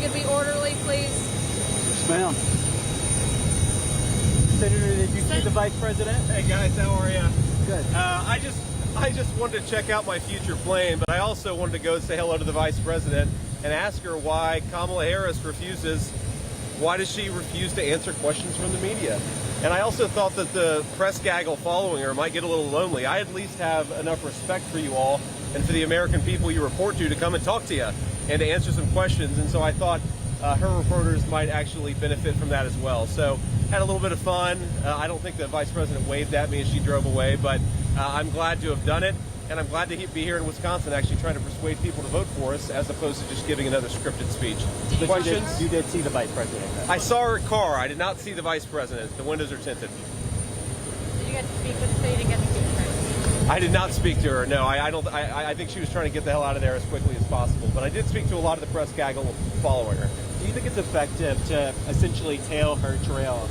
you could be orderly, please? Yes, ma'am. Senator, did you see the Vice President? Hey guys, how are you? Good. I just wanted to check out my future plane, but I also wanted to go say hello to the Vice President and ask her why Kamala Harris why does she refuse to answer questions from the media? And I also thought that the press gaggle following her might get a little lonely. I at least have enough respect for you all and for the American people you report to come and talk to you and to answer some questions. And so I thought her reporters might actually benefit from that as well. So had a little bit of fun. I don't think the Vice President waved at me as she drove away, but I'm glad to have done it. And I'm glad to be here in Wisconsin actually trying to persuade people to vote for us as opposed to just giving another scripted speech. Questions? You did see the Vice President. I saw her car. I did not see the Vice President. The windows are tinted. Did you get to speak with her? You didn't get to speak with her? I did not speak to her. No, I think she was trying to get the hell out of there as quickly as possible. But I did speak to a lot of the press gaggle following her. Do you think it's effective to essentially tail her trail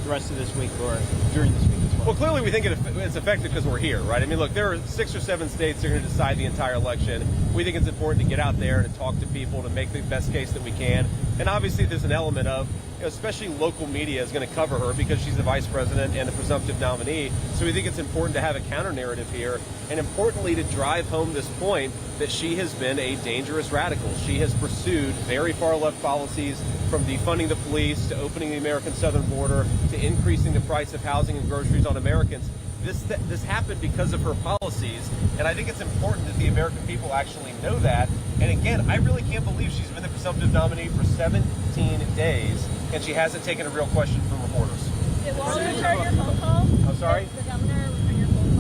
the rest of this week or during this week as well? Well, clearly we think it's effective because we're here, right? I mean, look, there are 6 or 7 states that are going to decide the entire election. We think it's important to get out there and to talk to people to make the best case that we can. And obviously there's an element of, especially local media is going to cover her because she's the Vice President and the presumptive nominee. So we think it's important to have a counter narrative here, and importantly to drive home this point that she has been a dangerous radical. She has pursued very far left policies, from defunding the police to opening the American southern border to increasing the price of housing and groceries on Americans. This happened because of her policies, and I think it's important that the American people actually know that. And again, I really can't believe she's been the presumptive nominee for 17 days, and she hasn't taken a real question from reporters. Did Walter return your phone call? I'm sorry? Did the governor return your phone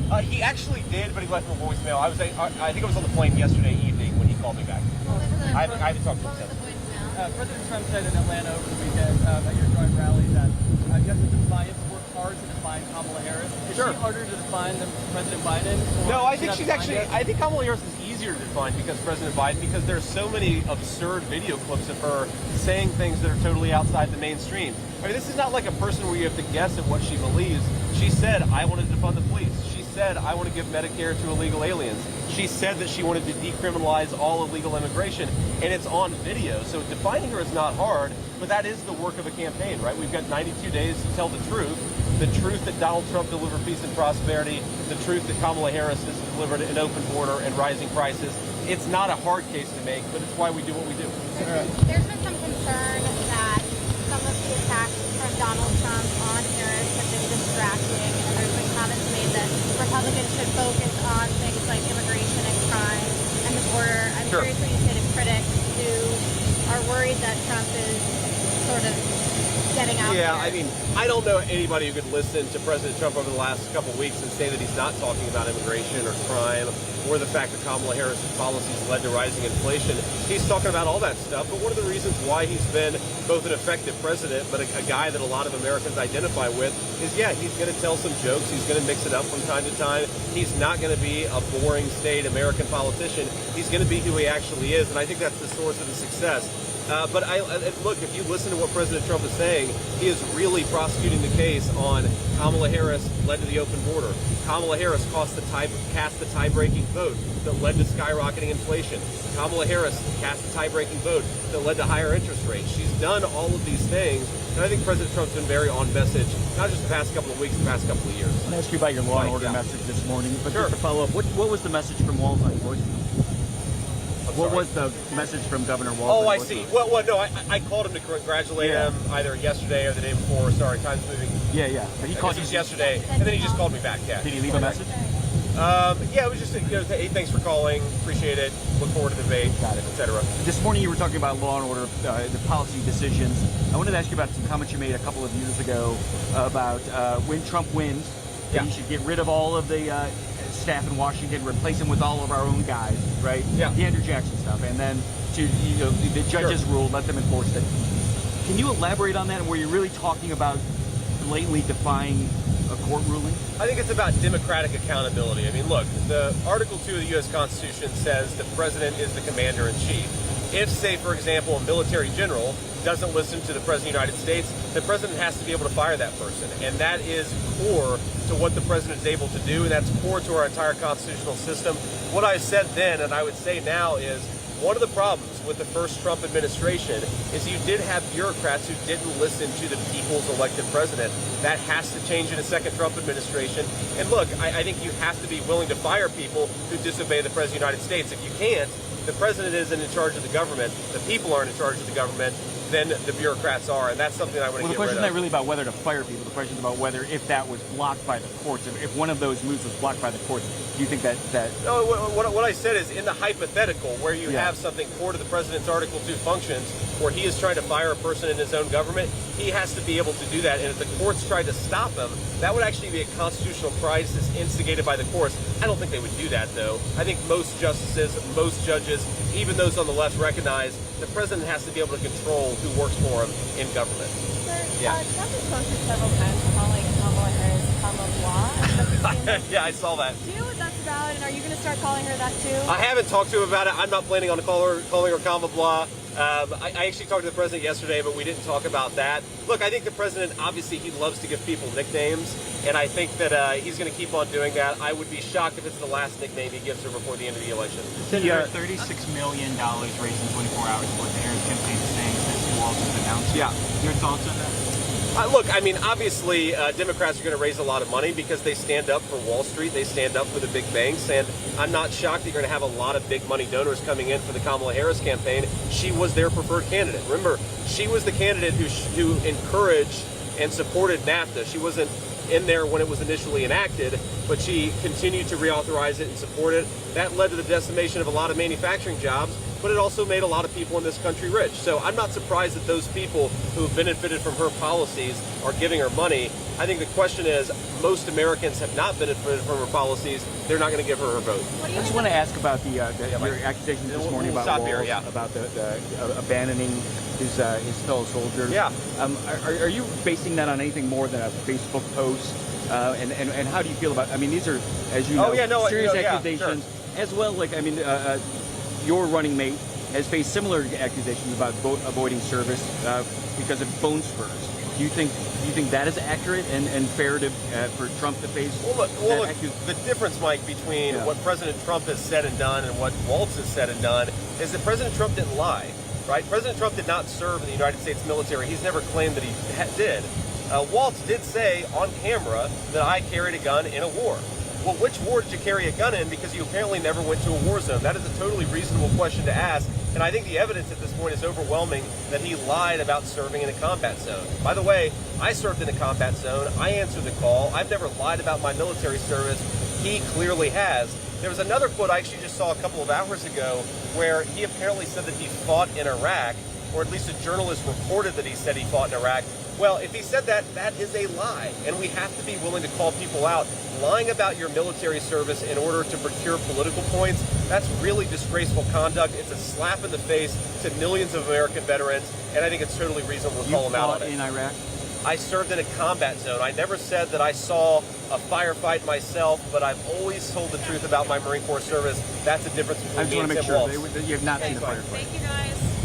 call yesterday? He actually did, but he left me a voicemail. I think I was on the plane yesterday evening when he called me back. I haven't talked to him since. President Trump said in Atlanta over the weekend at your joint rally that you have to define, work hard to define Kamala Harris. Is she harder to define than President Biden? No, I think I think Kamala Harris is easier to define because President Biden, because there's so many absurd video clips of her saying things that are totally outside the mainstream. I mean, this is not like a person where you have to guess at what she believes. She said, I want to defund the police. She said, I want to give Medicare to illegal aliens. She said that she wanted to decriminalize all illegal immigration, and it's on video. So defining her is not hard, but that is the work of a campaign, right? We've got 92 days to tell the truth that Donald Trump delivered peace and prosperity, the truth that Kamala Harris has delivered an open border and rising prices. It's not a hard case to make, but it's why we do what we do. There's been some concern that some of the attacks from Donald Trump on Harris have been distracting, and there's been comments made that Republicans should focus on things like immigration and crime and the border. I'm curious what you say to critics who are worried that Trump is sort of getting out there. Yeah, I mean, I don't know anybody who could listen to President Trump over the last couple of weeks and say that he's not talking about immigration or crime or the fact that Kamala Harris's policies led to rising inflation. He's talking about all that stuff, but one of the reasons why he's been both an effective president but a guy that a lot of Americans identify with is, yeah, he's going to tell some jokes, he's going to mix it up from time to time. He's not going to be a boring staid American politician. He's going to be who he actually is, and I think that's the source of his success. But look, if you listen to what President Trump is saying, he is really prosecuting the case on Kamala Harris led to the open border. Kamala Harris cast the tie-breaking vote that led to skyrocketing inflation. Kamala Harris cast the tie-breaking vote that led to higher interest rates. She's done all of these things, and I think President Trump's been very on message, not just the past couple of weeks, the past couple of years. I want to ask you about your law and order message this morning, but just to follow up, what was the message from Walmart voicemail? What was the message from Governor Walker? Oh, I see. Well, no, I called him to congratulate him either yesterday or the day before. Sorry, time's moving. Yeah. But he called you yesterday, and then he just called me back. Yeah. Did he leave a message? Yeah, it was just, hey, thanks for calling. Appreciate it. Look forward to the debate, etc. This morning you were talking about law and order, the policy decisions. I wanted to ask you about some comments you made a couple of years ago about when Trump wins, that he should get rid of all of the staff in Washington, replace him with all of our own guys, right? Yeah. The Andrew Jackson stuff, and then the judges ruled, let them enforce it. Can you elaborate on that? And were you really talking about blatantly defying a court ruling? I think it's about democratic accountability. I mean, look, the Article 2 of the U.S. Constitution says the president is the commander-in-chief. If, say, for example, a military general doesn't listen to the President of the United States, the President has to be able to fire that person. And that is core to what the President is able to do, and that's core to our entire constitutional system. What I said then, and I would say now, is one of the problems with the first Trump administration is you did have bureaucrats who didn't listen to the people's elected president. That has to change in a second Trump administration. And look, I think you have to be willing to fire people who disobey the President of the United States. If you can't, the president isn't in charge of the government, the people aren't in charge of the government, then the bureaucrats are, and that's something I want to Well, the get rid question of. is not really about whether to fire people. The question is about whether, if that was blocked by the courts, if one of those moves was blocked by the courts, do you think that No, what I said is in the hypothetical where you Yeah. have something core to the president's Article 2 functions, where he is trying to fire a person in his own government, he has to be able to do that. And if the courts tried to stop him, that would actually be a constitutional crisis instigated by the courts. I don't think they would do that, though. I think most justices, most judges, even those on the left recognize the president has to be able to control who works for him in government. Sir, Yeah. Trump has posted several times calling Kamala Harris Kamala. Yeah, I saw that. Do you know what that's about, and are you going to start calling her that too? I haven't talked to him about it. I'm not planning on calling her Kama Blah. I actually talked to the president yesterday, but we didn't talk about that. Look, I think the president, obviously, he loves to give people nicknames, and I think that he's going to keep on doing that. I would be shocked if it's the last nickname he gives her before the end of the election. Senator, $36 million raised in 24 hours for the Harris campaign staying since Walz has announced. Yeah. Your thoughts on that? Look, I mean, obviously, Democrats are going to raise a lot of money because they stand up for Wall Street, they stand up for the big banks, and I'm not shocked that you're going to have a lot of big money donors coming in for the Kamala Harris campaign. She was their preferred candidate. Remember, she was the candidate who encouraged and supported NAFTA. She wasn't in there when it was initially enacted, but she continued to reauthorize it and support it. That led to the decimation of a lot of manufacturing jobs, but it also made a lot of people in this country rich. So I'm not surprised that those people who have benefited from her policies are giving her money. I think the question is, most Americans have not benefited from her policies. They're not going to give her vote. I just want to ask about your accusations this morning we'll about stop here, Walz, yeah. about the abandoning his fellow soldiers. Yeah. Are you basing that on anything more than a Facebook post? And how do you feel about? I mean, these are, as you know, Oh, yeah, no, serious yeah, accusations. As well, like I mean, your running mate has faced similar accusations about avoiding service because of bone spurs. Do you think that is accurate and fair to for Trump to face? Well, look, that the difference, Mike, between what President Trump has said and done and what Walz has said and done is that President Trump didn't lie, right? President Trump did not serve in the United States military. He's never claimed that he did. Walz did say on camera that I carried a gun in a war. Well, which war did you carry a gun in? Because you apparently never went to a war zone. That is a totally reasonable question to ask, and I think the evidence at this point is overwhelming that he lied about serving in a combat zone. By the way, I served in a combat zone. I answered the call. I've never lied about my military service. He clearly has. There was another quote I actually just saw a couple of hours ago where he apparently said that he fought in Iraq, or at least a journalist reported that he said he fought in Iraq. Well, if he said that, that is a lie, and we have to be willing to call people out. Lying about your military service in order to procure political points, that's really disgraceful conduct. It's a slap in the face to millions of American veterans, and I think it's totally reasonable to call them out on it. in Iraq? I served in a combat zone. I never said that I saw a firefight myself, but I've always told the truth about my Marine Corps service. That's the difference I between just me want to and make Tim sure Walz. that you have not seen a Thanks, Mike. firefight. Thank you guys.